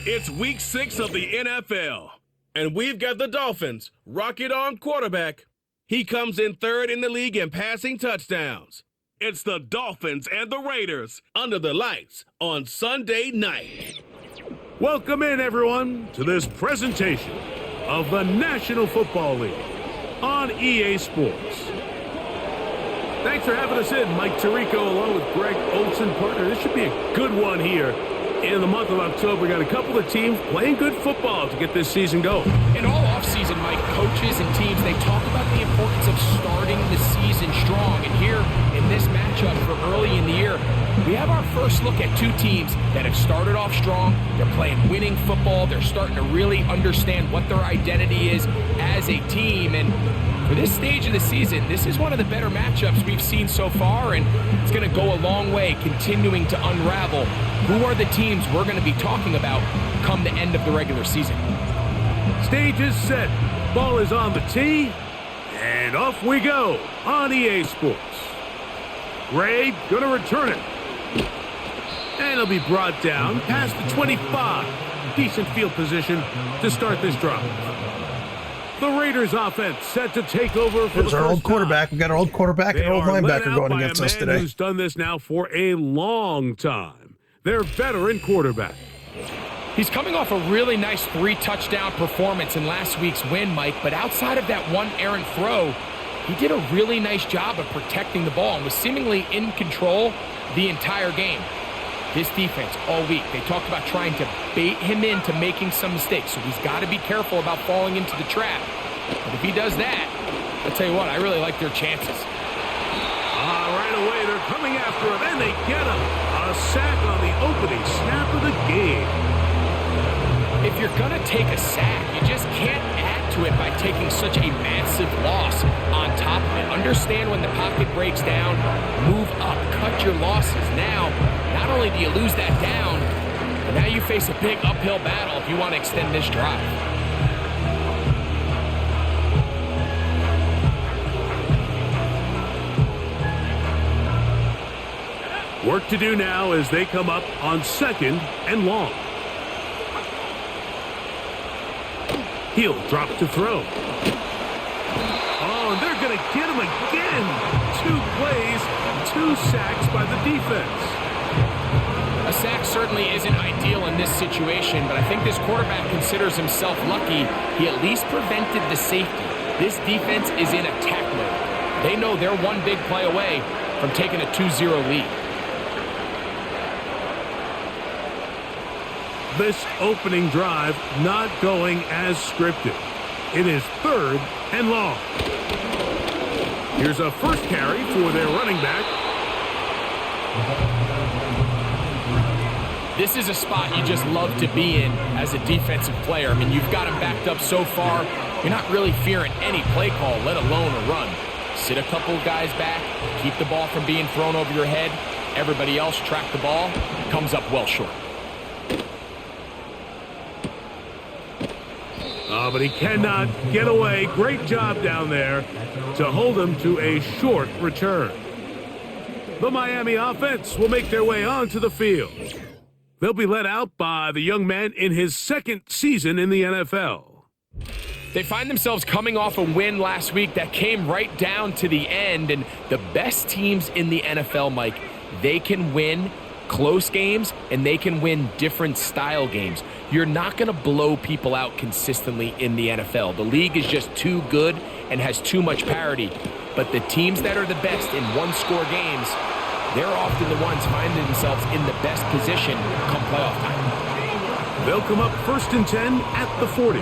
It's week 6 of the NFL, and we've got the Dolphins, rocket on quarterback. He comes in third in the league in passing touchdowns. It's the Dolphins and the Raiders under the lights on Sunday night. Welcome in, everyone, to this presentation of the National Football League on EA Sports. Thanks for having us in, Mike Tirico, along with Greg Olson, partner. This should be a good one here. In the month of October, we got a couple of teams playing good football to get this season going. And all offseason, Mike, coaches and teams, they talk about the importance of starting the season strong. And here in this matchup for early in the year, we have our first look at two teams that have started off strong. They're playing winning football. They're starting to really understand what their identity is as a team. And for this stage of the season, this is one of the better matchups we've seen so far, and it's going to go a long way continuing to unravel who are the teams we're going to be talking about come the end of the regular season. Stage is set. Ball is on the tee, and off we go on EA Sports. Gray going to return it. And it'll be brought down past the 25. Decent field position to start this drive. The Raiders offense set to take over for There's our old quarterback. We got our old quarterback and our old linebacker going against us today. Who's done this now for a long time. Their veteran quarterback. He's coming off a really nice 3-touchdown performance in last week's win, Mike, but outside of that one errant throw, he did a really nice job of protecting the ball and was seemingly in control the entire game. This defense all week, they talked about trying to bait him into making some mistakes, so he's got to be careful about falling into the trap. But if he does that, I'll tell you what, I really like their chances. Right away, they're coming after him, and they get him. A sack on the opening snap of the game. If you're going to take a sack, you just can't add to it by taking such a massive loss on top of it. Understand when the pocket breaks down, move up, cut your losses. Now, not only do you lose that down, but now you face a big uphill battle if you want to extend this drive. Work to do now as they come up on 2nd and long. He'll drop to throw. Oh, and they're going to get him again. 2 plays, 2 sacks by the defense. A sack certainly isn't ideal in this situation, but I think this quarterback considers himself lucky. He at least prevented the safety. This defense is in attack mode. They know they're one big play away from taking a 2-0 lead. This opening drive not going as scripted. It is 3rd and long. Here's a first carry for their running back. This is a spot you just love to be in as a defensive player. I mean, you've got him backed up so far, you're not really fearing any play call, let alone a run. Sit a couple guys back, keep the ball from being thrown over your head. Everybody else track the ball, comes up well short. But he cannot get away. Great job down there to hold him to a short return. The Miami offense will make their way onto the field. They'll be led out by the young man in his 2nd season in the NFL. They find themselves coming off a win last week that came right down to the end, and the best teams in the NFL, Mike, they can win close games and they can win different style games. You're not going to blow people out consistently in the NFL. The league is just too good and has too much parity. But the teams that are the best in one-score games, they're often the ones finding themselves in the best position come playoff time. They'll come up 1st and 10 at the 40.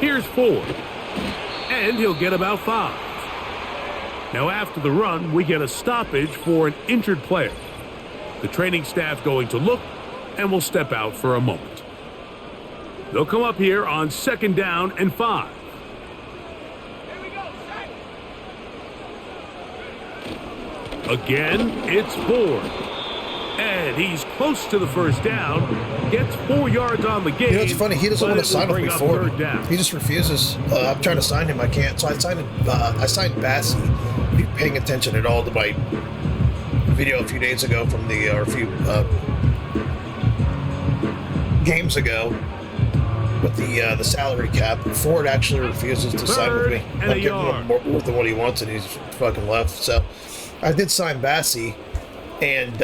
Here's Ford. And he'll get about 5. Now after the run, we get a stoppage for an injured player. The training staff going to look and will step out for a moment. They'll come up here on 2nd down and 5. Again, it's Ford. And he's close to the first down. Gets 4 yards on the game. You know, it's funny. He doesn't want to sign with me for it. He just refuses. I'm trying to sign him. I can't. So I signed Bassey. paying attention at all to my video a few days ago from or a few games ago with the salary cap, Ford actually refuses to sign with me. I'm giving him more than what he wants, and he's fucking left. So I did sign Bassie, and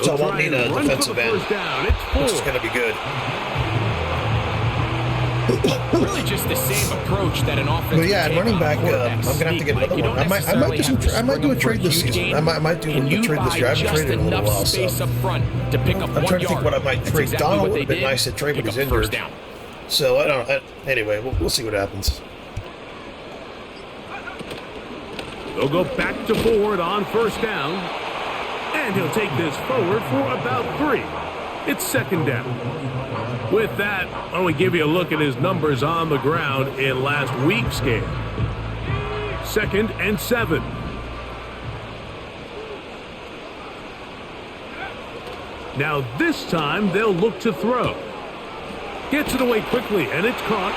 so I won't need a defensive end, which is going to be good. Really just the same approach that an offense. But yeah, running back, I'm gonna have to get another one. I might do a trade this season. I might do a trade this year. I haven't traded in a little while, so I'm trying to think what I might trade. Donald would have been nice to trade, but he's injured. So I don't know. Anyway, we'll see what happens. They'll go back to Ford on first down, and he'll take this forward for about 3. It's second down. With that, why don't we give you a look at his numbers on the ground in last week's game. 2nd and 7. Now this time, they'll look to throw. Gets it away quickly, and it's caught.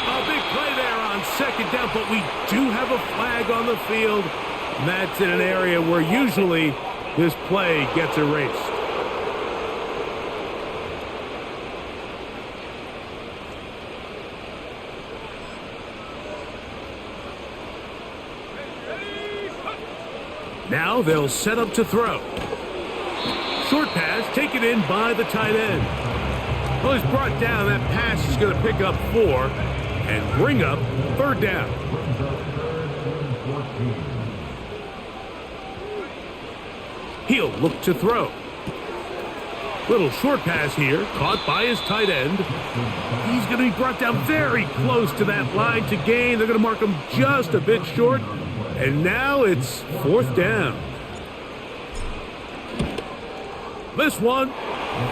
A big play there on second down, but we do have a flag on the field. And that's in an area where usually this play gets erased. Now they'll set up to throw. Short pass taken in by the tight end. Well, he's brought down. That pass is going to pick up 4 and bring up 3rd down. He'll look to throw. Little short pass here, caught by his tight end. He's going to be brought down very close to that line to gain. They're going to mark him just a bit short. And now it's 4th down. This one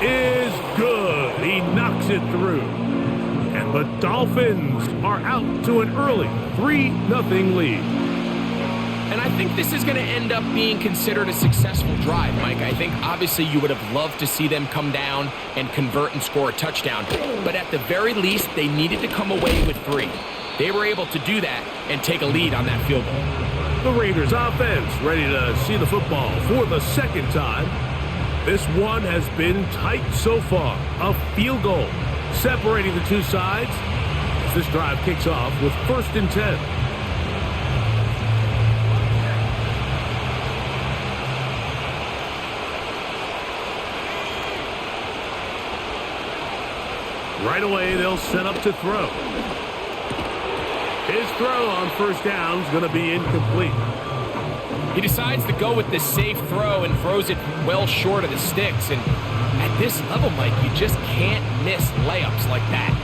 is good. He knocks it through. And the Dolphins are out to an early 3-0 lead. And I think this is going to end up being considered a successful drive, Mike. I think obviously you would have loved to see them come down and convert and score a touchdown. But at the very least, they needed to come away with 3. They were able to do that and take a lead on that field goal. The Raiders offense ready to see the football for the second time. This one has been tight so far. A field goal separating the two sides as this drive kicks off with 1st and 10. Right away, they'll set up to throw. His throw on first down is going to be incomplete. He decides to go with the safe throw and throws it well short of the sticks. And at this level, Mike, you just can't miss layups like that.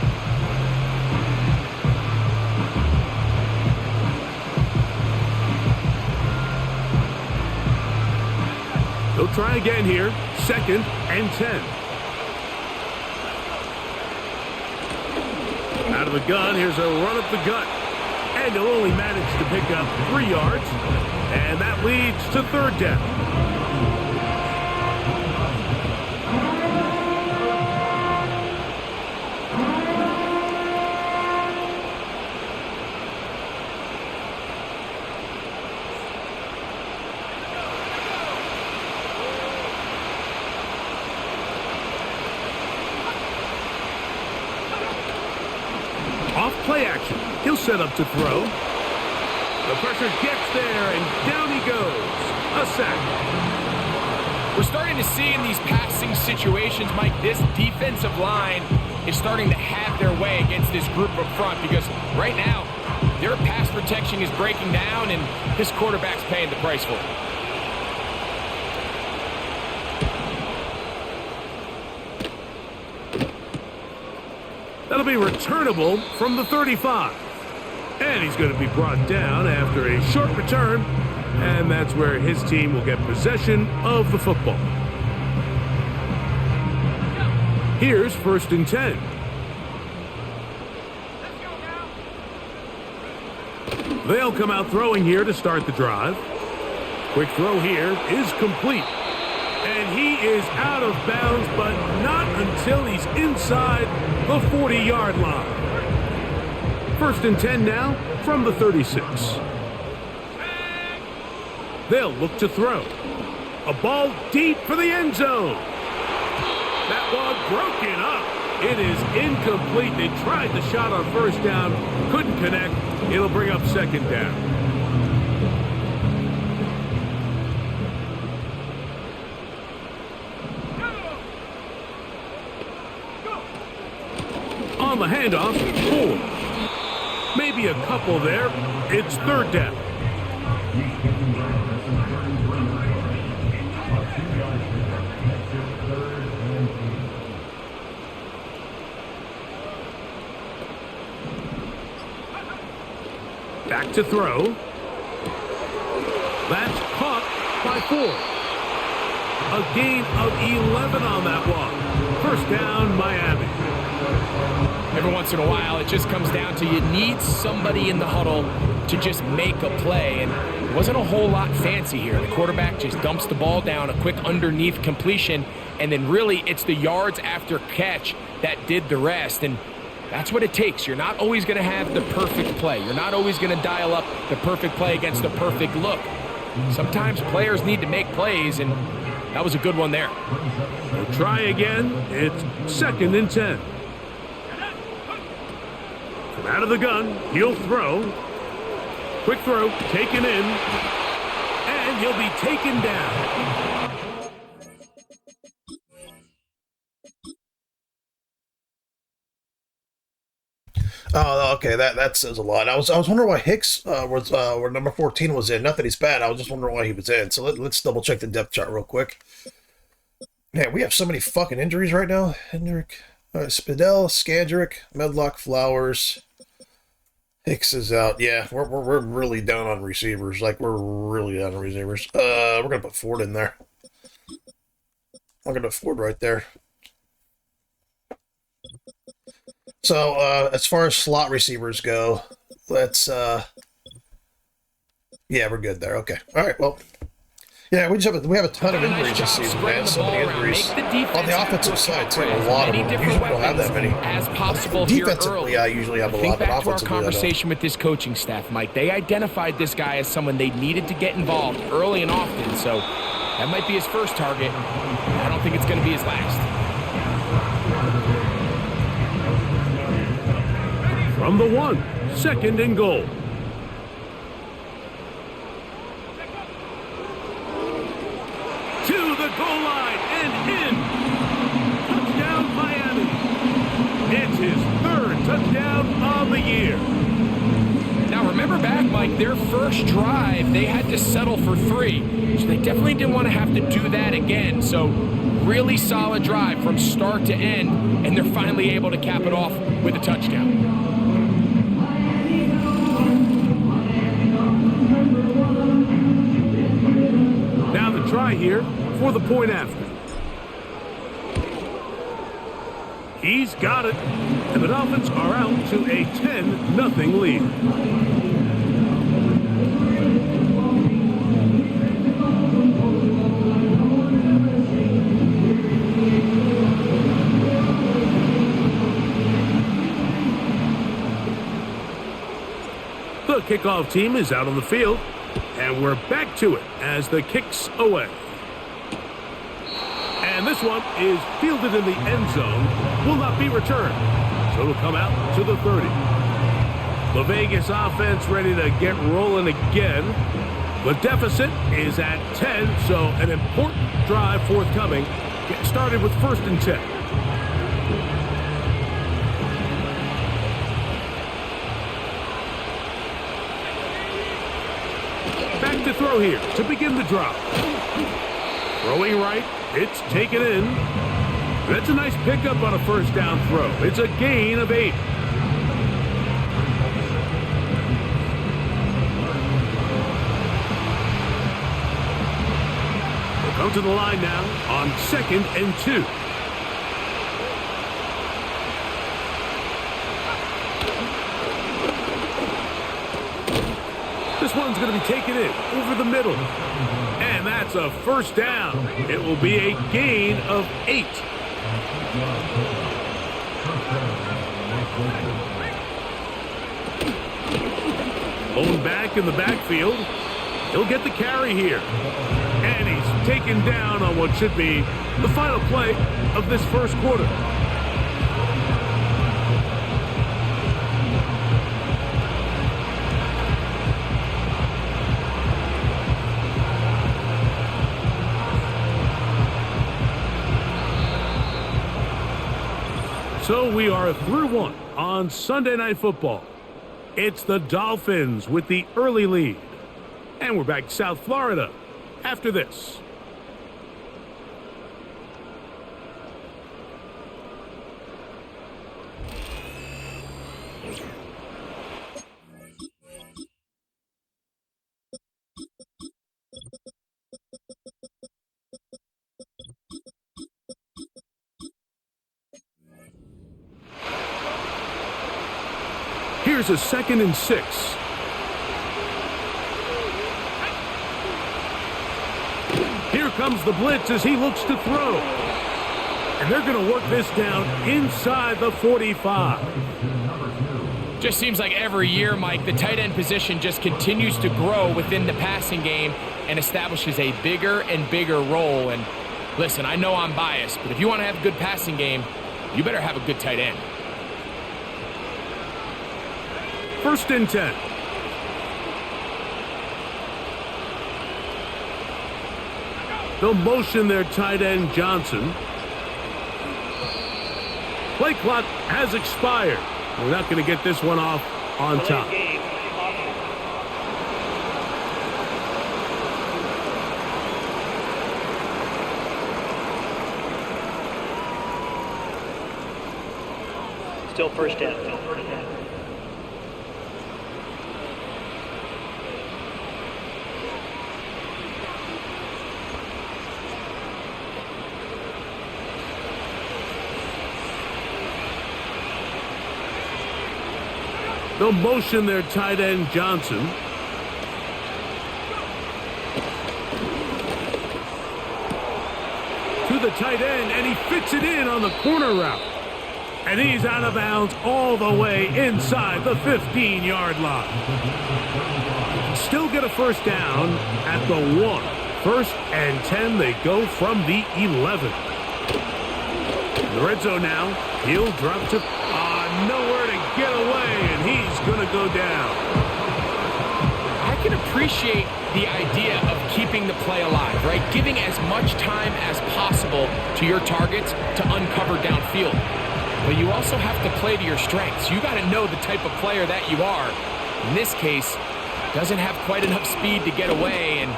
They'll try again here. 2nd and 10. Out of the gun, here's a run up the gut. And he'll only manage to pick up 3 yards. And that leads to 3rd down. Off play action. He'll set up to throw. The pressure gets there, and down he goes. A sack. We're starting to see in these passing situations, Mike, this defensive line is starting to have their way against this group up front because right now, their pass protection is breaking down, and this quarterback's paying the price for it. That'll be returnable from the 35. And he's going to be brought down after a short return. And that's where his team will get possession of the football. Here's 1st and 10. They'll come out throwing here to start the drive. Quick throw here is complete. And he is out of bounds, but not until he's inside the 40-yard line. First and 10 now from the 36. They'll look to throw. A ball deep for the end zone. That one broken up. It is incomplete. They tried the shot on first down, couldn't connect. It'll bring up second down. On the handoff, 4. Maybe a couple there. It's third down. Back to throw. That's caught by 4. A gain of 11 on that one. First down, Miami. Every once in a while, it just comes down to you need somebody in the huddle to just make a play. And it wasn't a whole lot fancy here. The quarterback just dumps the ball down, a quick underneath completion, and then really it's the yards after catch that did the rest. And that's what it takes. You're not always going to have the perfect play. You're not always going to dial up the perfect play against the perfect look. Sometimes players need to make plays, and that was a good one there. We'll try again. It's second and 10. From out of the gun, he'll throw. Quick throw, taken in, and he'll be taken down. Oh, okay, that says a lot. I was wondering why Hicks was where number 14 was in. Not that he's bad. I was just wondering why he was in. So let's double check the depth chart real quick. Man, we have so many fucking injuries right now. Hendrick, Spidell, Skandrick, Medlock, Flowers. Hicks is out. Yeah, we're really down on receivers. Like, we're really down on receivers. We're gonna put Ford in there. I'm gonna put Ford right there. So, as far as slot receivers go, let's, yeah, we're good there. Okay. All right, well, yeah, we have a ton of injuries this season, man. So many injuries. On the offensive side, too, a lot of them. Usually don't have that many. As possible defensively, I usually have a lot, but offensively, offensively, back to our conversation with this coaching staff, Mike. They identified this guy as someone they needed to get involved early and often, so that might be his first target. I don't think it's going to be his last. From the 1, second and goal. To the goal line and in. Touchdown, Miami. It's his third touchdown of the year. Now remember back, Mike, their first drive, they had to settle for 3. So they definitely didn't want to have to do that again. So really solid drive from start to end, and they're finally able to cap it off with a touchdown. Now the try here for the point after. He's got it. And the Dolphins are out to a 10-0 lead. The kickoff team is out on the field. And we're back to it as the kick's away. And this one is fielded in the end zone, will not be returned. So it'll come out to the 30. The Vegas offense ready to get rolling again. The deficit is at 10, so an important drive forthcoming. Get started with first and 10. Back to throw here to begin the drop. Throwing right, it's taken in. That's a nice pickup on a first down throw. It's a gain of 8. We'll come to the line now on second and 2. This one's going to be taken in over the middle. And that's a first down. It will be a gain of 8. Blown back in the backfield. He'll get the carry here. And he's taken down on what should be the final play of this first quarter. So we are through one on Sunday Night Football. It's the Dolphins with the early lead. And we're back to South Florida after this. Here's a 2nd and 6. Here comes the blitz as he looks to throw. And they're going to work this down inside the 45. Just seems like every year, Mike, the tight end position just continues to grow within the passing game and establishes a bigger and bigger role. And listen, I know I'm biased, but if you want to have a good passing game, you better have a good tight end. 1st and 10. They'll motion their tight end, Johnson. Play clock has expired. We're not going to get this one off on top. Still first down. They'll motion their tight end, Johnson. To the tight end, and he fits it in on the corner route. And he's out of bounds all the way inside the 15-yard line. Still get a first down at the 1. 1st and 10, they go from the 11. In the red zone now, he'll drop to nowhere to get away, and he's going to go down. I can appreciate the idea of keeping the play alive, right? Giving as much time as possible to your targets to uncover downfield. But you also have to play to your strengths. You got to know the type of player that you are. In this case, doesn't have quite enough speed to get away, and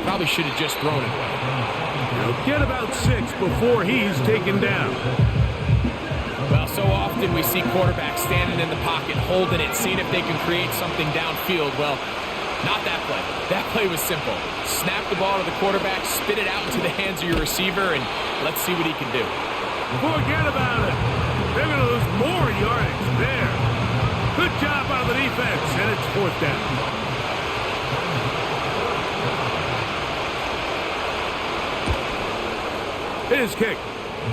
probably should have just thrown it away. He'll get about 6 before he's taken down. Well, so often we see quarterbacks standing in the pocket, holding it, seeing if they can create something downfield. Well, not that play. That play was simple. Snap the ball to the quarterback, spit it out into the hands of your receiver, and let's see what he can do. Forget about it. They're going to lose more yardage there. Good job by the defense, and it's 4th down. His kick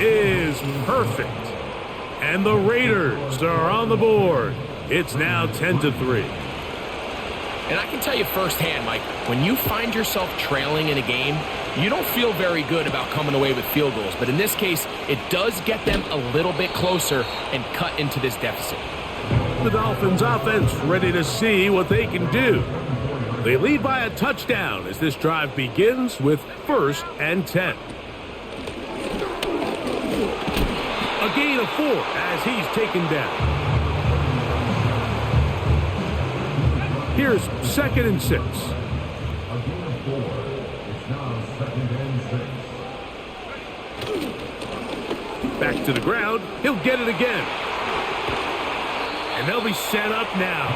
is perfect. And the Raiders are on the board. It's now 10-3. And I can tell you firsthand, Mike, when you find yourself trailing in a game, you don't feel very good about coming away with field goals. But in this case, it does get them a little bit closer and cut into this deficit. The Dolphins offense ready to see what they can do. They lead by a touchdown as this drive begins with 1st and 10. A gain of 4 as he's taken down. Here's 2nd and 6. Back to the ground. He'll get it again. And they'll be set up now.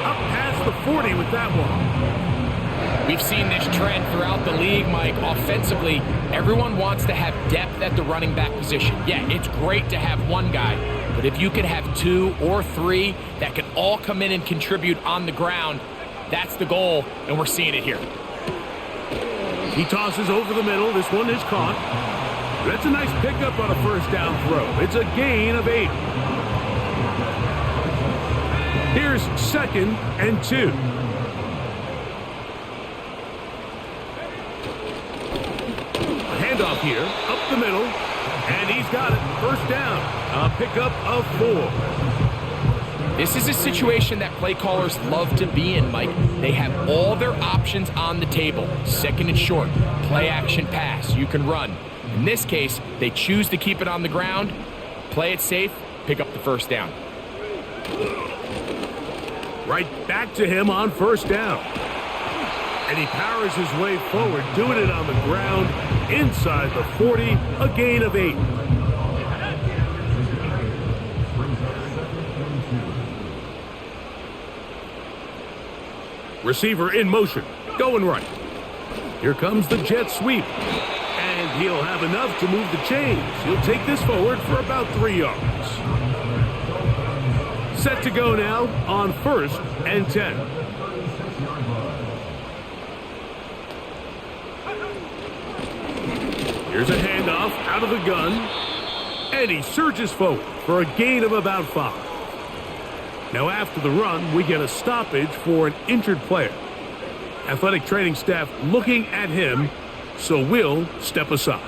Up past the 40 with that one. We've seen this trend throughout the league, Mike. Offensively, everyone wants to have depth at the running back position. Yeah, it's great to have one guy, but if you could have 2 or 3 that can all come in and contribute on the ground, that's the goal, and we're seeing it here. He tosses over the middle. This one is caught. That's a nice pickup on a 1st down throw. It's a gain of 8. Here's 2nd and 2. handoff here, up the middle, and he's got it. First down, a pickup of 4. This is a situation that play callers love to be in, Mike. They have all their options on the table. Second and short, play action pass, you can run. In this case, they choose to keep it on the ground, play it safe, pick up the first down. Right back to him on first down. And he powers his way forward, doing it on the ground, inside the 40, a gain of 8. Receiver in motion, going right. Here comes the jet sweep. And he'll have enough to move the chains. He'll take this forward for about 3 yards. Set to go now on 1st and 10. Here's a handoff out of the gun. And he surges forward for a gain of about 5. Now after the run, we get a stoppage for an injured player. Athletic training staff looking at him, so we'll step aside.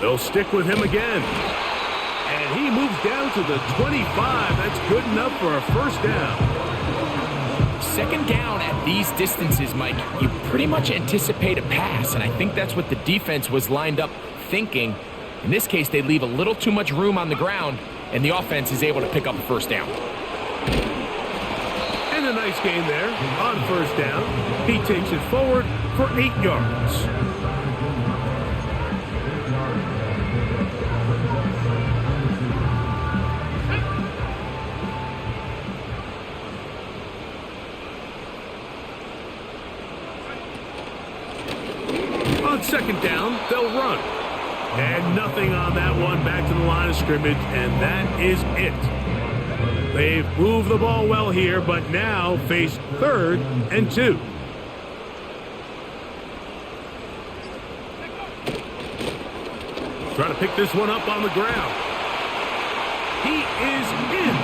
They'll stick with him again. And he moves down to the 25. That's good enough for a first down. Second down at these distances, Mike, you pretty much anticipate a pass, and I think that's what the defense was lined up thinking. In this case, they leave a little too much room on the ground, and the offense is able to pick up a first down. And a nice gain there on first down. He takes it forward for 8 yards. On second down, they'll run. And nothing on that one, back to the line of scrimmage, and that is it. They've moved the ball well here, but now face 3rd and 2. Trying to pick this one up on the ground. He is in.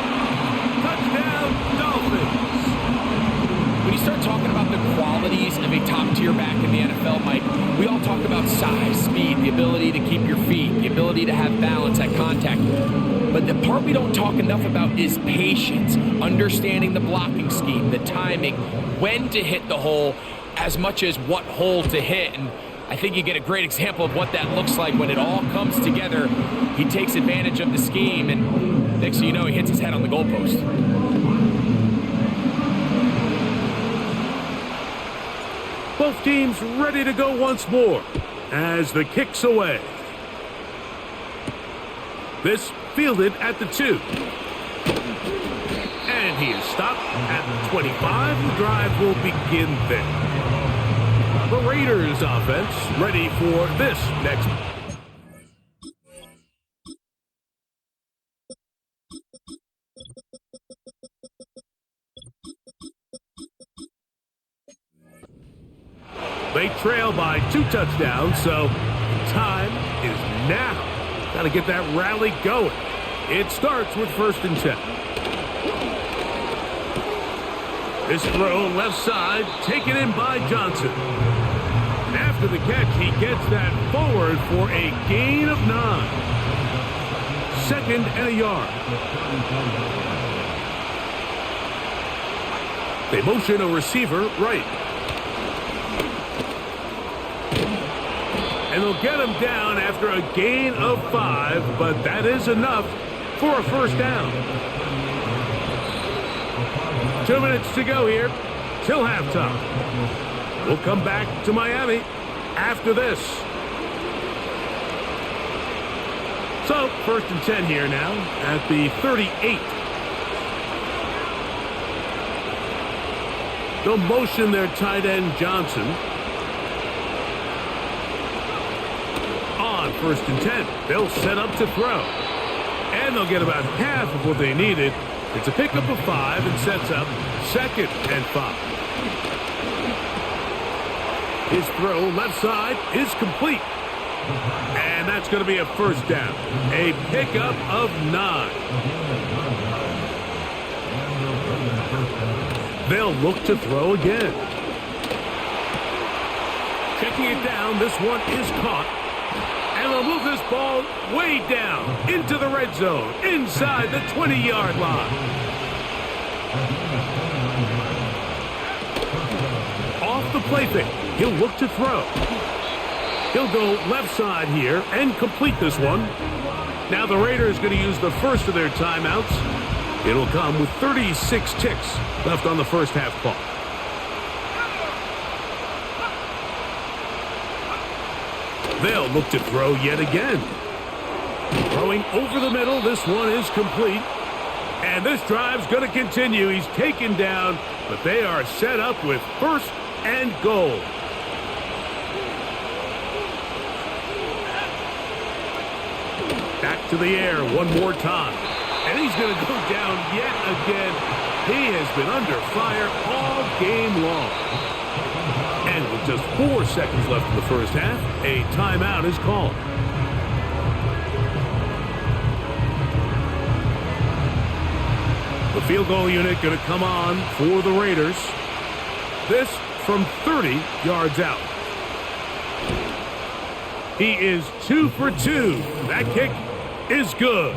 Touchdown, Dolphins. When you start talking about the qualities of a top-tier back in the NFL, Mike, we all talk about size, speed, the ability to keep your feet, the ability to have balance at contact. But the part we don't talk enough about is patience, understanding the blocking scheme, the timing, when to hit the hole, as much as what hole to hit. And I think you get a great example of what that looks like when it all comes together. He takes advantage of the scheme, and next thing you know, he hits his head on the goalpost. Both teams ready to go once more as the kick's away. This fielded at the 2. And he is stopped at the 25. The drive will begin then. The Raiders offense ready for this next. They trail by 2 touchdowns, so time is now. Got to get that rally going. It starts with 1st and 10. This throw left side, taken in by Johnson. And after the catch, he gets that forward for a gain of 9. 2nd and a yard. They motion a receiver right. And they'll get him down after a gain of 5, but that is enough for a first down. 2 minutes to go here till halftime. We'll come back to Miami after this. So, 1st and 10 here now at the 38. They'll motion their tight end Johnson. 1st and 10. They'll set up to throw. And they'll get about half of what they needed. It's a pickup of 5 and sets up 2nd and 5. His throw left side is complete. And that's going to be a first down. A pickup of 9. They'll look to throw again. Kicking it down. This one is caught. And they'll move this ball way down into the red zone, inside the 20-yard line. Off the play fake. He'll look to throw. He'll go left side here and complete this one. Now the Raiders going to use the first of their timeouts. It'll come with 36 ticks left on the first half clock. They'll look to throw yet again. Throwing over the middle. This one is complete. And this drive's going to continue. He's taken down, but they are set up with first and goal. Back to the air one more time. And he's going to go down yet again. He has been under fire all game long. And with just 4 seconds left in the first half, a timeout is called. The field goal unit going to come on for the Raiders. This from 30 yards out. He is 2 for 2. That kick is good.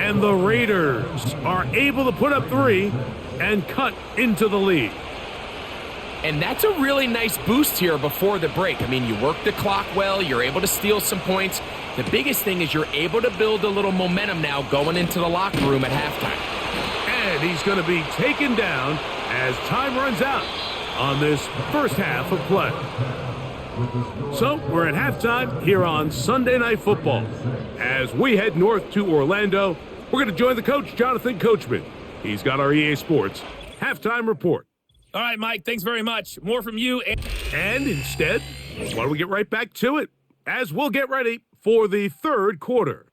And the Raiders are able to put up 3 and cut into the lead. And that's a really nice boost here before the break. I mean, you work the clock well. You're able to steal some points. The biggest thing is you're able to build a little momentum now going into the locker room at halftime. And he's going to be taken down as time runs out on this first half of play. So we're at halftime here on Sunday Night Football. As we head north to Orlando, we're going to join the coach, Jonathan Coachman. He's got our EA Sports halftime report. All right, Mike, thanks very much. More from you. And instead, why don't we get right back to it as we'll get ready for the third quarter.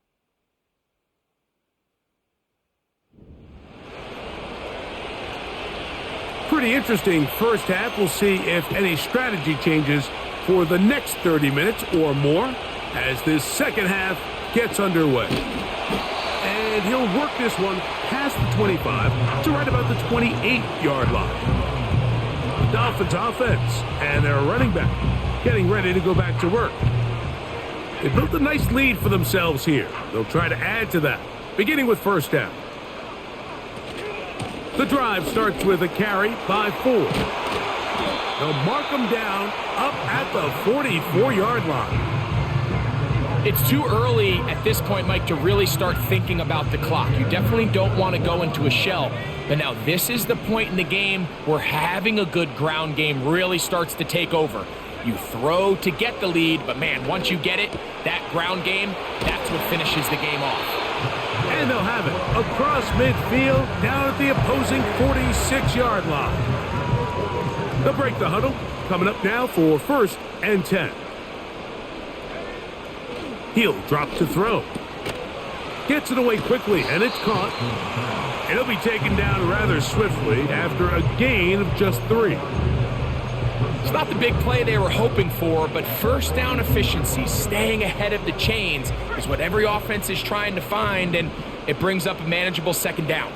Pretty interesting first half. We'll see if any strategy changes for the next 30 minutes or more as this second half gets underway. And he'll work this one past the 25 to right about the 28-yard line. Dolphins offense and their running back getting ready to go back to work. They built a nice lead for themselves here. They'll try to add to that, beginning with first down. The drive starts with a carry by 4. They'll mark them down up at the 44-yard line. It's too early at this point, Mike, to really start thinking about the clock. You definitely don't want to go into a shell. But now this is the point in the game where having a good ground game really starts to take over. You throw to get the lead, but man, once you get it, that ground game, that's what finishes the game off. And they'll have it across midfield down at the opposing 46-yard line. They'll break the huddle. Coming up now for first and 10. He'll drop to throw. Gets it away quickly, and it's caught. And he'll be taken down rather swiftly after a gain of just 3. It's not the big play they were hoping for, but first down efficiency, staying ahead of the chains, is what every offense is trying to find, and it brings up a manageable second down.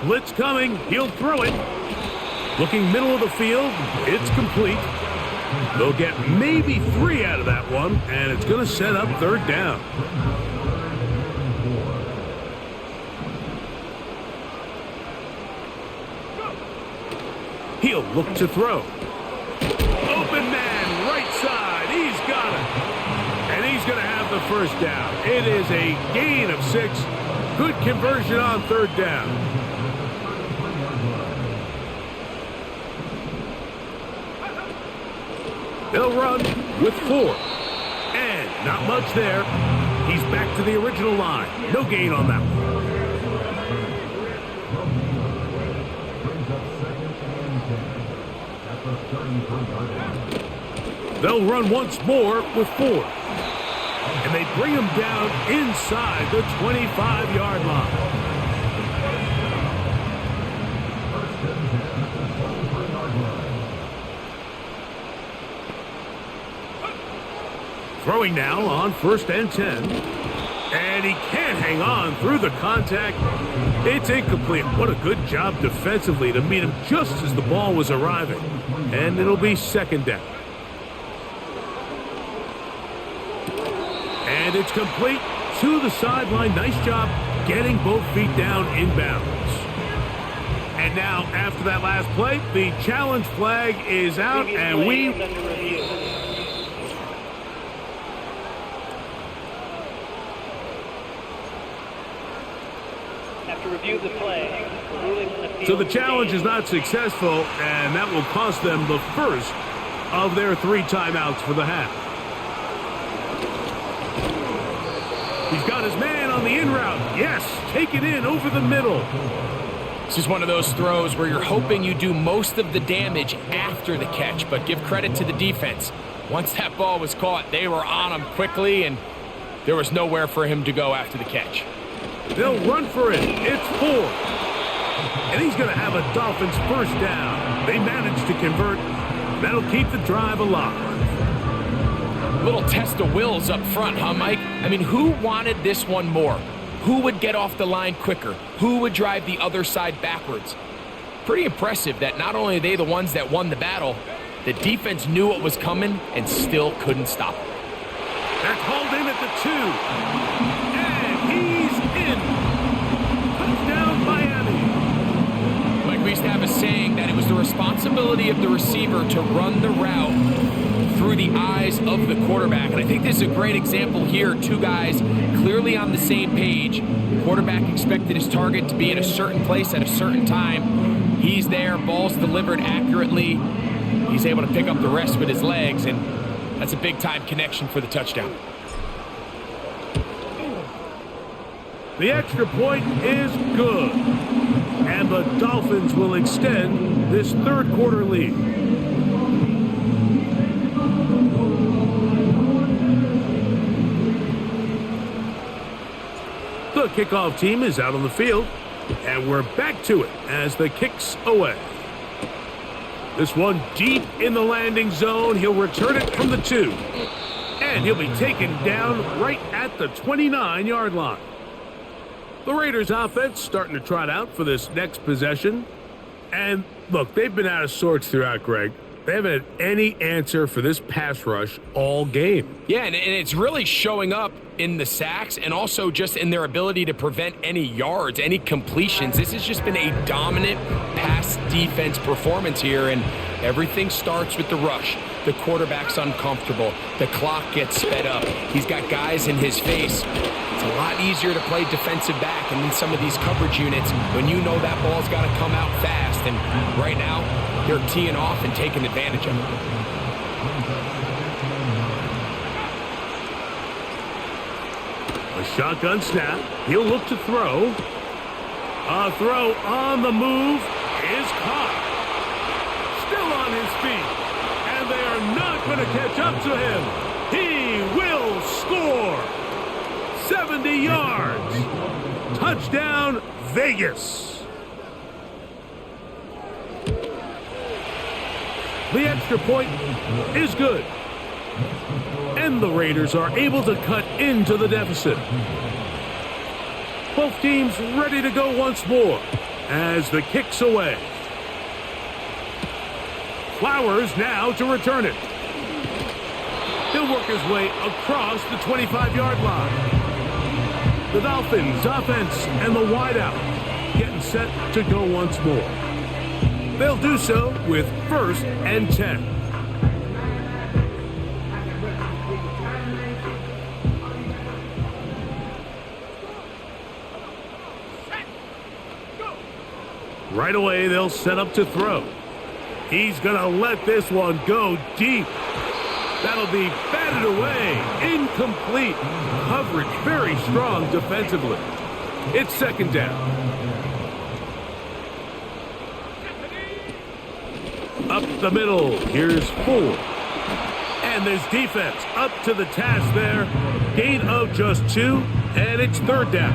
Blitz coming. He'll throw it. Looking middle of the field. It's complete. They'll get maybe 3 out of that one, and it's going to set up third down. He'll look to throw. Open man, right side. He's got it. And he's going to have the first down. It is a gain of 6. Good conversion on third down. They'll run with 4. And not much there. He's back to the original line. No gain on that one. They'll run once more with 4. And they bring him down inside the 25-yard line. Throwing now on first and 10. And he can't hang on through the contact. It's incomplete. What a good job defensively to meet him just as the ball was arriving. And it'll be second down. And it's complete to the sideline. Nice job getting both feet down inbounds. And now, after that last play, the challenge flag is out, and we... Have to review the play. So the challenge is not successful, and that will cost them the first of their 3 timeouts for the half. He's got his man on the in route. Yes, take it in over the middle. This is one of those throws where you're hoping you do most of the damage after the catch, but give credit to the defense. Once that ball was caught, they were on him quickly, and there was nowhere for him to go after the catch. They'll run for it. It's 4. And he's going to have a Dolphins first down. They managed to convert. That'll keep the drive alive. Little test of wills up front, huh, Mike? I mean, who wanted this one more? Who would get off the line quicker? Who would drive the other side backwards? Pretty impressive that not only are they the ones that won the battle, the defense knew what was coming and still couldn't stop it. That's hauled in at the 2. And he's in. Touchdown, Miami. Mike, we used to have a saying that it was the responsibility of the receiver to run the route through the eyes of the quarterback. And I think this is a great example here. 2 guys clearly on the same page. Quarterback expected his target to be in a certain place at a certain time. He's there, ball's delivered accurately. He's able to pick up the rest with his legs, and that's a big-time connection for the touchdown. The extra point is good. And the Dolphins will extend this third quarter lead. The kickoff team is out on the field, and we're back to it as the kick's away. This one deep in the landing zone. He'll return it from the 2. And he'll be taken down right at the 29-yard line. The Raiders offense starting to trot out for this next possession. And look, they've been out of sorts throughout, Greg. They haven't had any answer for this pass rush all game. Yeah, and it's really showing up in the sacks and also just in their ability to prevent any yards, any completions. This has just been a dominant pass defense performance here, and everything starts with the rush. The quarterback's uncomfortable. The clock gets sped up. He's got guys in his face. It's a lot easier to play defensive back and in some of these coverage units when you know that ball's got to come out fast. And right now, they're teeing off and taking advantage of it. A shotgun snap. He'll look to throw. A throw on the move is caught. Still on his feet. And they are not going to catch up to him. He will score. 70 yards. Touchdown, Vegas. The extra point is good. And the Raiders are able to cut into the deficit. Both teams ready to go once more as the kick's away. Flowers now to return it. He'll work his way across the 25-yard line. The Dolphins offense and the wideout getting set to go once more. They'll do so with 1st and 10. Right away, they'll set up to throw. He's going to let this one go deep. That'll be batted away. Incomplete. Coverage very strong defensively. It's second down. Up the middle. Here's 4. And this defense up to the task there. Gain of just 2, and it's third down.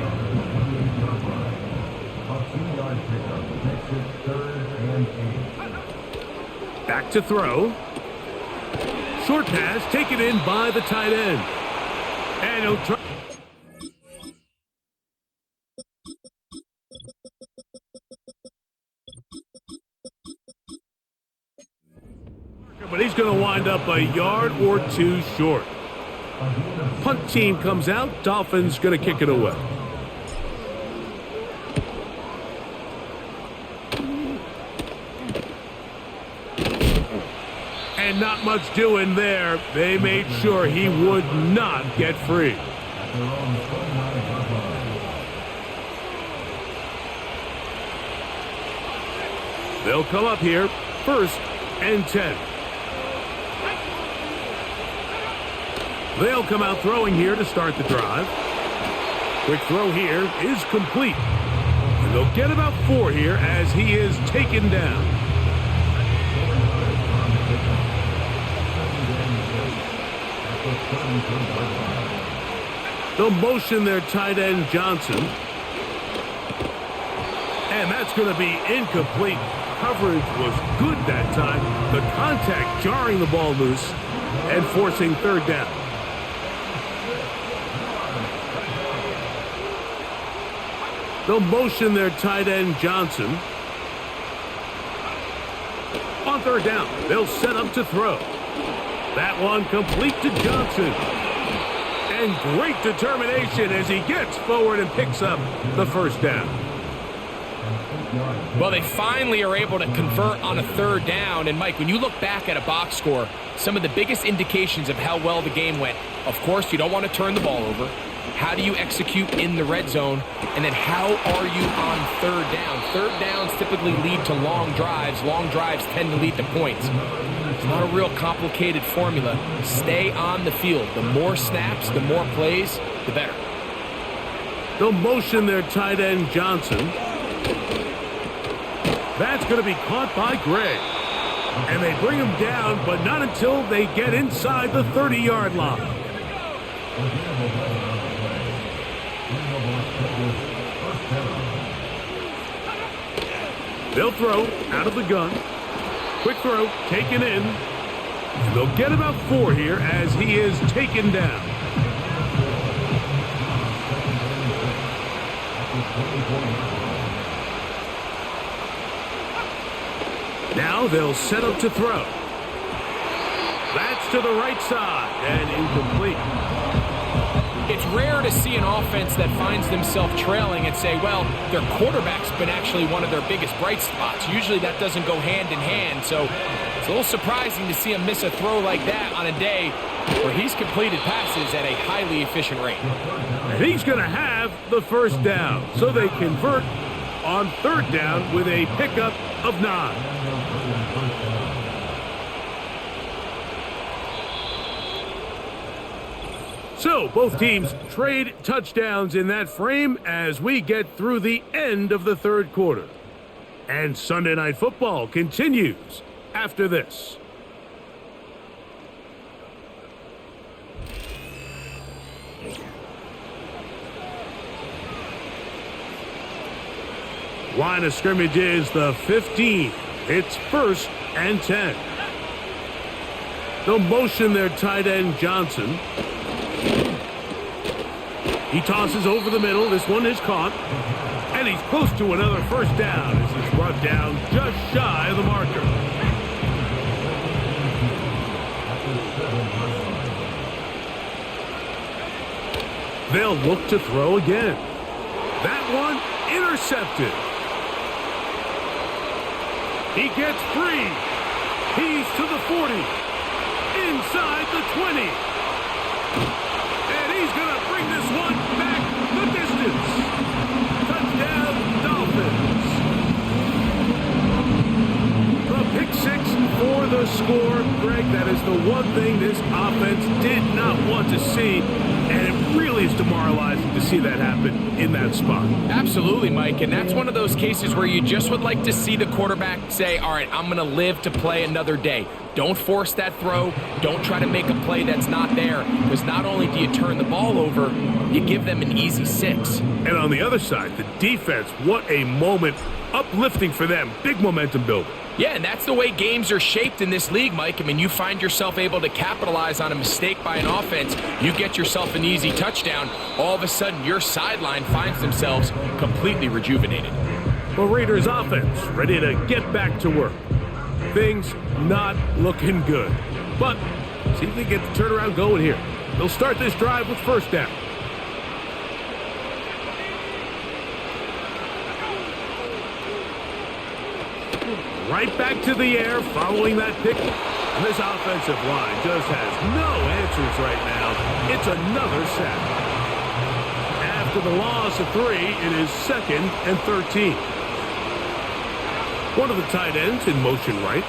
Back to throw. Short pass taken in by the tight end. And he'll try. going to wind up a yard or two short. Punt team comes out. Dolphins going to kick it away. And not much doing there. They made sure he would not get free. They'll come up here, 1st and 10. They'll come out throwing here to start the drive. Quick throw here is complete. And they'll get about 4 here as he is taken down. They'll motion their tight end Johnson. And that's going to be incomplete. Coverage was good that time. The contact jarring the ball loose and forcing 3rd down. They'll motion their tight end Johnson. On 3rd down, they'll set up to throw. That one complete to Johnson. And great determination as he gets forward and picks up the 1st down. Well, they finally are able to convert on a 3rd down. And, Mike, when you look back at a box score, some of the biggest indications of how well the game went, of course, you don't want to turn the ball over. How do you execute in the red zone? And then how are you on 3rd down? 3rd downs typically lead to long drives. Long drives tend to lead to points. It's not a real complicated formula. Stay on the field. The more snaps, the more plays, the better. They'll motion their tight end Johnson. That's going to be caught by Gray. And they bring him down, but not until they get inside the 30-yard line. They'll throw out of the gun. Quick throw, taken in. And they'll get about 4 here as he is taken down. Now they'll set up to throw. That's to the right side and incomplete. It's rare to see an offense that finds themselves trailing and say, well, their quarterback's been actually one of their biggest bright spots. Usually that doesn't go hand in hand, so it's a little surprising to see him miss a throw like that on a day where he's completed passes at a highly efficient rate. And he's going to have the 1st down, so they convert on 3rd down with a pickup of 9. So both teams trade touchdowns in that frame as we get through the end of the 3rd quarter. And Sunday Night Football continues after this. Line of scrimmage is the 15. It's 1st and 10. They'll motion their tight end Johnson. He tosses over the middle. This one is caught. And he's close to another 1st down as he's brought down just shy of the marker. They'll look to throw again. That one intercepted. He gets free. He's to the 40. Inside the 20. And he's going to bring this one back the distance. Touchdown, Dolphins. The pick 6 for the score. Greg, that is the one thing this offense did not want to see. And it really is demoralizing to see that happen in that spot. Absolutely, Mike. And that's one of those cases where you just would like to see the quarterback say, all right, I'm going to live to play another day. Don't force that throw. Don't try to make a play that's not there. Because not only do you turn the ball over, you give them an easy 6. And on the other side, the defense, what a moment. Uplifting for them. Big momentum builder. Yeah, and that's the way games are shaped in this league, Mike. I mean, you find yourself able to capitalize on a mistake by an offense. You get yourself an easy touchdown. All of a sudden, your sideline finds themselves completely rejuvenated. The Raiders offense ready to get back to work. things not looking good. But see if they get the turnaround going here. They'll start this drive with first down. Right back to the air following that pick. And this offensive line just has no answers right now. It's another sack. After the loss of 3, it is 2nd and 13. One of the tight ends in motion right.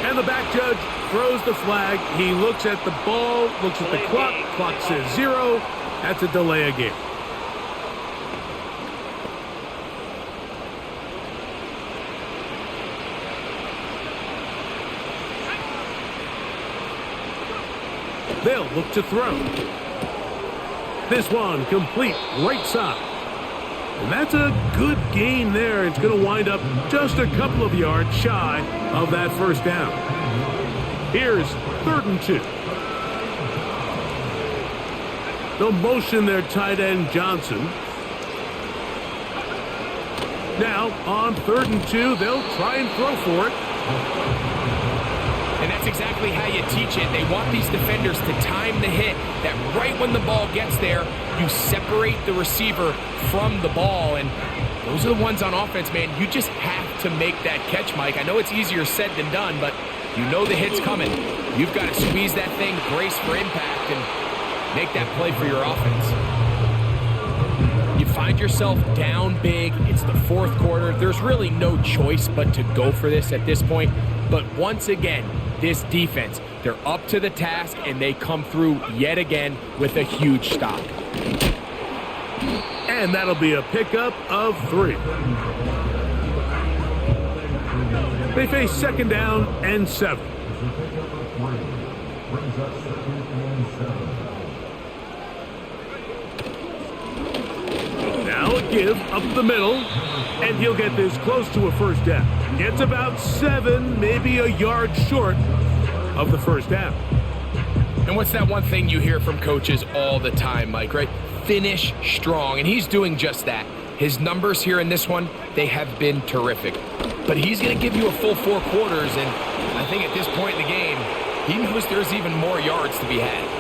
And the back judge throws the flag. He looks at the ball, looks at the clock. Clock says 0. That's a delay of game. They'll look to throw. This one complete right side. And that's a good gain there. It's going to wind up just a couple of yards shy of that first down. Here's 3rd and 2. They'll motion their tight end Johnson. Now on 3rd and 2, they'll try and throw for it. And that's exactly how you teach it. They want these defenders to time the hit, that right when the ball gets there, you separate the receiver from the ball. And those are the ones on offense, man. You just have to make that catch, Mike. I know it's easier said than done, but you know the hit's coming. You've got to squeeze that thing, brace for impact, and make that play for your offense. You find yourself down big. It's the 4th quarter. There's really no choice but to go for this at this point. But once again, this defense, they're up to the task, and they come through yet again with a huge stop. And that'll be a pickup of 3. They face 2nd down and 7. Now a give up the middle, and he'll get this close to a first down. Gets about 7, maybe a yard short of the first down. And what's that one thing you hear from coaches all the time, Mike, right? Finish strong, and he's doing just that. His numbers here in this one, they have been terrific. But he's going to give you a full 4 quarters, and I think at this point in the game, he knows there's even more yards to be had.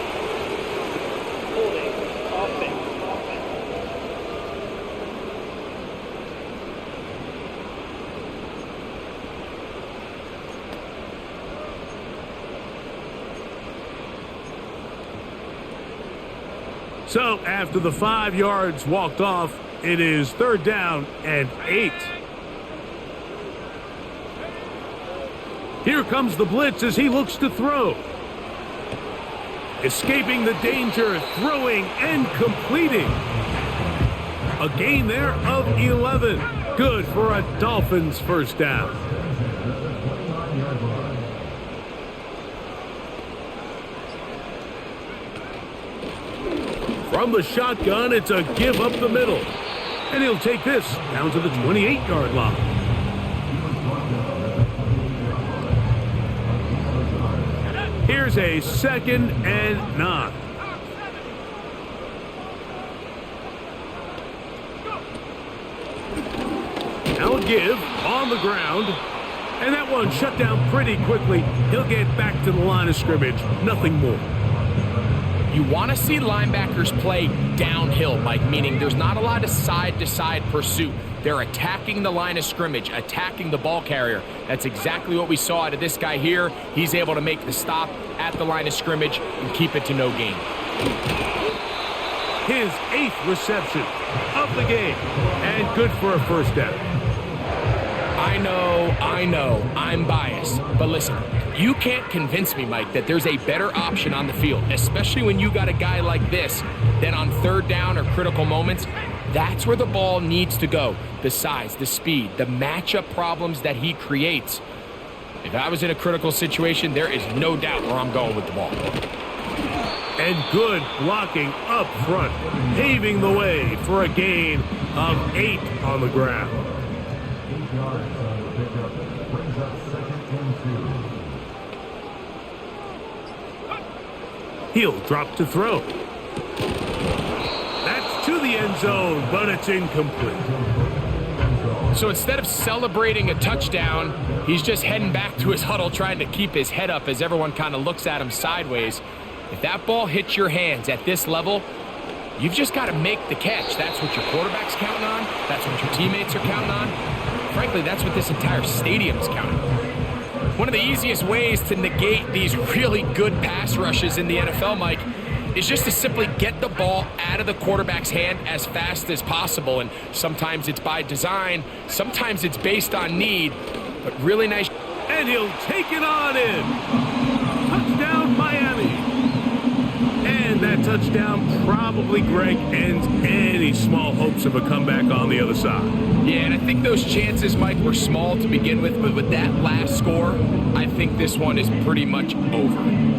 So after the 5 yards walked off, it is 3rd down and 8. Here comes the blitz as he looks to throw. Escaping the danger, throwing and completing. A gain there of 11. Good for a Dolphins first down. From the shotgun, it's a give up the middle. And he'll take this down to the 28-yard line. Here's a 2nd and 9. Now a give on the ground. And that one shut down pretty quickly. He'll get back to the line of scrimmage. Nothing more. You want to see linebackers play downhill, Mike, meaning there's not a lot of side-to-side pursuit. They're attacking the line of scrimmage, attacking the ball carrier. That's exactly what we saw out of this guy here. He's able to make the stop at the line of scrimmage and keep it to no gain. His 8th reception of the game, and good for a first down. I know, I'm biased, but listen, you can't convince me, Mike, that there's a better option on the field, especially when you got a guy like this, that on 3rd down or critical moments, that's where the ball needs to go. The size, the speed, the matchup problems that he creates. If I was in a critical situation, there is no doubt where I'm going with the ball. And good blocking up front, paving the way for a gain of 8 on the ground. He'll drop to throw. That's to the end zone, but it's incomplete. So instead of celebrating a touchdown, he's just heading back to his huddle trying to keep his head up as everyone kind of looks at him sideways. If that ball hits your hands at this level, you've just got to make the catch. That's what your quarterback's counting on. That's what your teammates are counting on. Frankly, that's what this entire stadium's counting on. One of the easiest ways to negate these really good pass rushes in the NFL, Mike, is just to simply get the ball out of the quarterback's hand as fast as possible. And sometimes it's by design, sometimes it's based on need, but really nice. And he'll take it on in. Touchdown, Miami. And that touchdown probably, Greg, ends any small hopes of a comeback on the other side. Yeah, and I think those chances, Mike, were small to begin with, but with that last score, I think this one is pretty much over.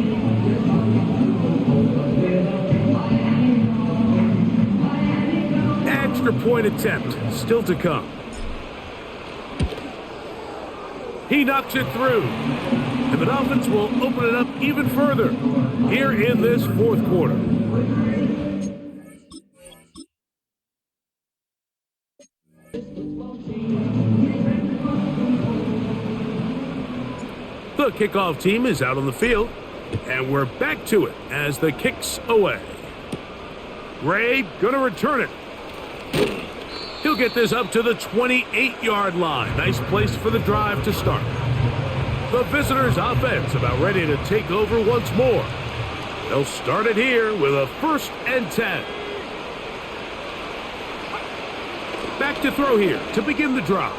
Extra point attempt still to come. He knocks it through. And the Dolphins will open it up even further here in this fourth quarter. The kickoff team is out on the field, and we're back to it as the kick's away. Ray gonna return it. He'll get this up to the 28-yard line. Nice place for the drive to start. The visitors' offense about ready to take over once more. They'll start it here with a 1st and 10. Back to throw here to begin the drive.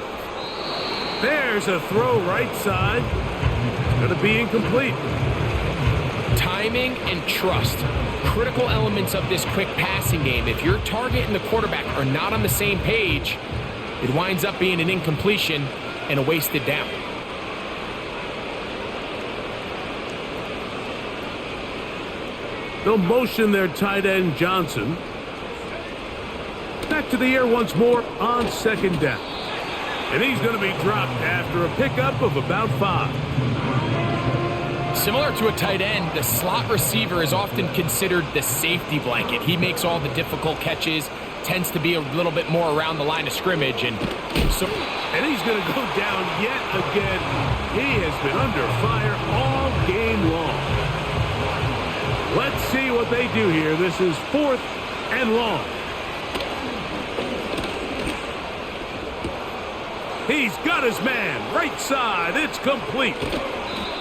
There's a throw right side. It's going to be incomplete. Timing and trust, critical elements of this quick passing game. If your target and the quarterback are not on the same page, it winds up being an incompletion and a wasted down. They'll motion their tight end, Johnson. Back to the air once more on 2nd down. And he's going to be dropped after a pickup of about 5. Similar to a tight end, the slot receiver is often considered the safety blanket. He makes all the difficult catches, tends to be a little bit more around the line of scrimmage. And he's going to go down yet again. He has been under fire all game long. Let's see what they do here. This is 4th and long. He's got his man. Right side. It's complete.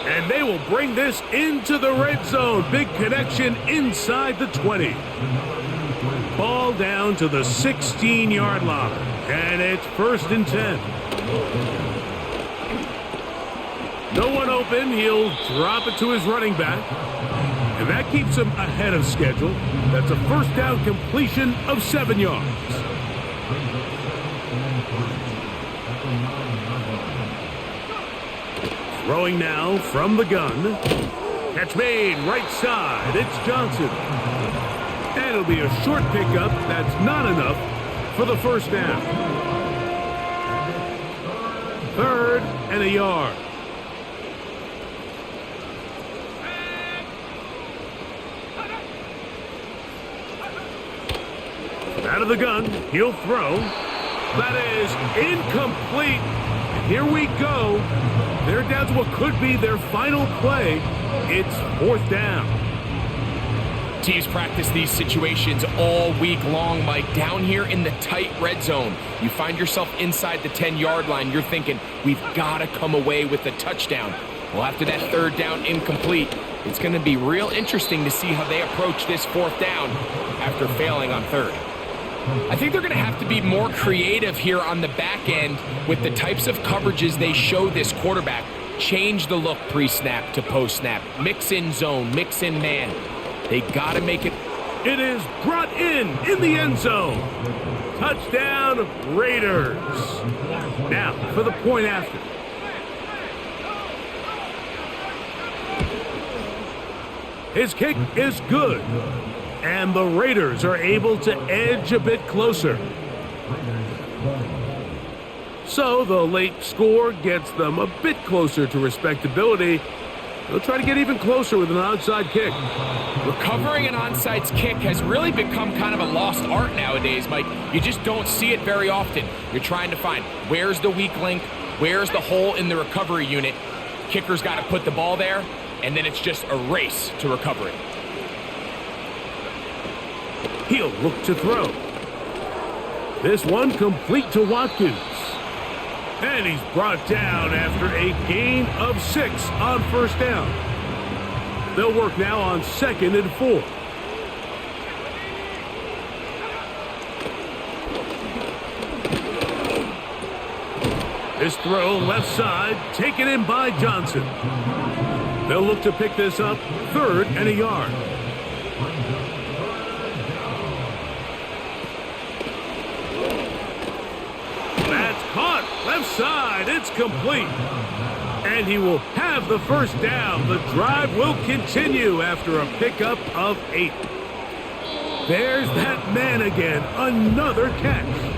And they will bring this into the red zone. Big connection inside the 20. Ball down to the 16-yard line. And it's 1st and 10. No one open. He'll drop it to his running back. And that keeps him ahead of schedule. That's a 1st down completion of 7 yards. Throwing now from the gun. Catch made right side. It's Johnson. And it'll be a short pickup. That's not enough for the 1st down. 3rd and a yard. Out of the gun, he'll throw. That is incomplete. And here we go. They're down to what could be their final play. It's 4th down. Teams practice these situations all week long, Mike. Down here in the tight red zone, you find yourself inside the 10-yard line. You're thinking, we've got to come away with a touchdown. Well, after that 3rd down incomplete, it's going to be real interesting to see how they approach this 4th down after failing on 3rd. I think they're going to have to be more creative here on the back end with the types of coverages they show this quarterback. Change the look pre-snap to post-snap. Mix in zone, mix in man. They got to make it. It is brought in the end zone. Touchdown, Raiders. Now for the point after. His kick is good. And the Raiders are able to edge a bit closer. So the late score gets them a bit closer to respectability They'll try to get even closer with an onside kick. Recovering an onside kick has really become kind of a lost art nowadays, Mike. You just don't see it very often. You're trying to find where's the weak link, where's the hole in the recovery unit. Kicker's got to put the ball there, and then it's just a race to recover it. He'll look to throw. This one complete to Watkins. And he's brought down after a gain of 6 on first down. They'll work now on 2nd and 4. This throw left side, taken in by Johnson. They'll look to pick this up, 3rd and a yard. That's caught, left side, it's complete. And he will have the first down. The drive will continue after a pickup of 8. There's that man again, another catch.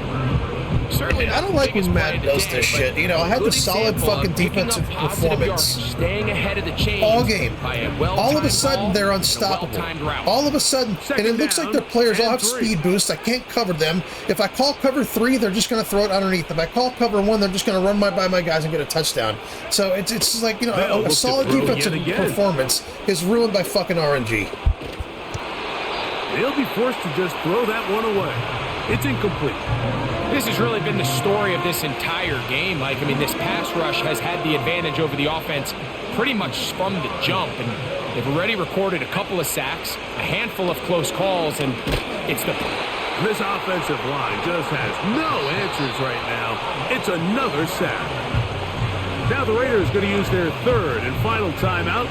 Certainly, I don't like when Matt does this shit. You know, I had the solid fucking defensive performance staying ahead of the chains all game. All of a sudden, they're ball unstoppable. and a well-timed route. All of a sudden, and it looks like their players all have speed boosts. I can't cover them. If I call cover 3, they're just going to throw it underneath. If I call cover 1, they're just going to run by my guys and get a touchdown. So it's just like, you know, a solid defensive performance is ruined by fucking RNG. They'll be forced to just throw that one away. It's incomplete. This has really been the story of this entire game, Mike. I mean, this pass rush has had the advantage over the offense pretty much from the jump, and they've already recorded a couple of sacks, a handful of close calls, and it's the... This offensive line just has no answers right now. It's another sack. Now the Raiders are going to use their 3rd and final timeout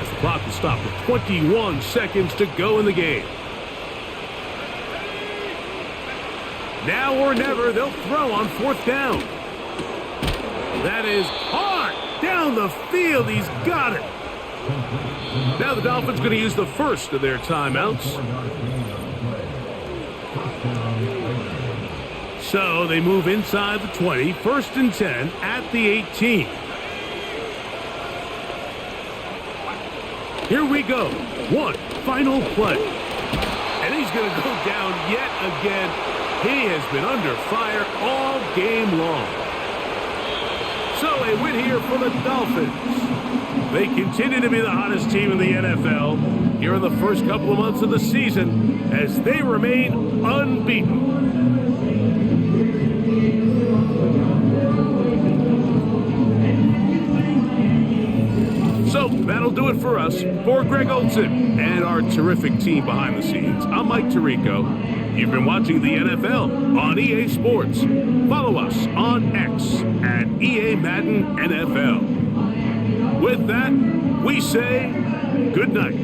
as the clock will stop with 21 seconds to go in the game. Now or never, they'll throw on 4th down. That is hard down the field. He's got it. Now the Dolphins going to use the first of their timeouts. So they move inside the 20, 1st and 10 at the 18. Here we go. One final play. And he's going to go down yet again. He has been under fire all game long. So a win here for the Dolphins. They continue to be the hottest team in the NFL here in the first couple of months of the season as they remain unbeaten. So that'll do it for us. For Greg Olson and our terrific team behind the scenes, I'm Mike Tirico. You've been watching the NFL on EA Sports. Follow us on X at EA Madden NFL. With that, we say good night.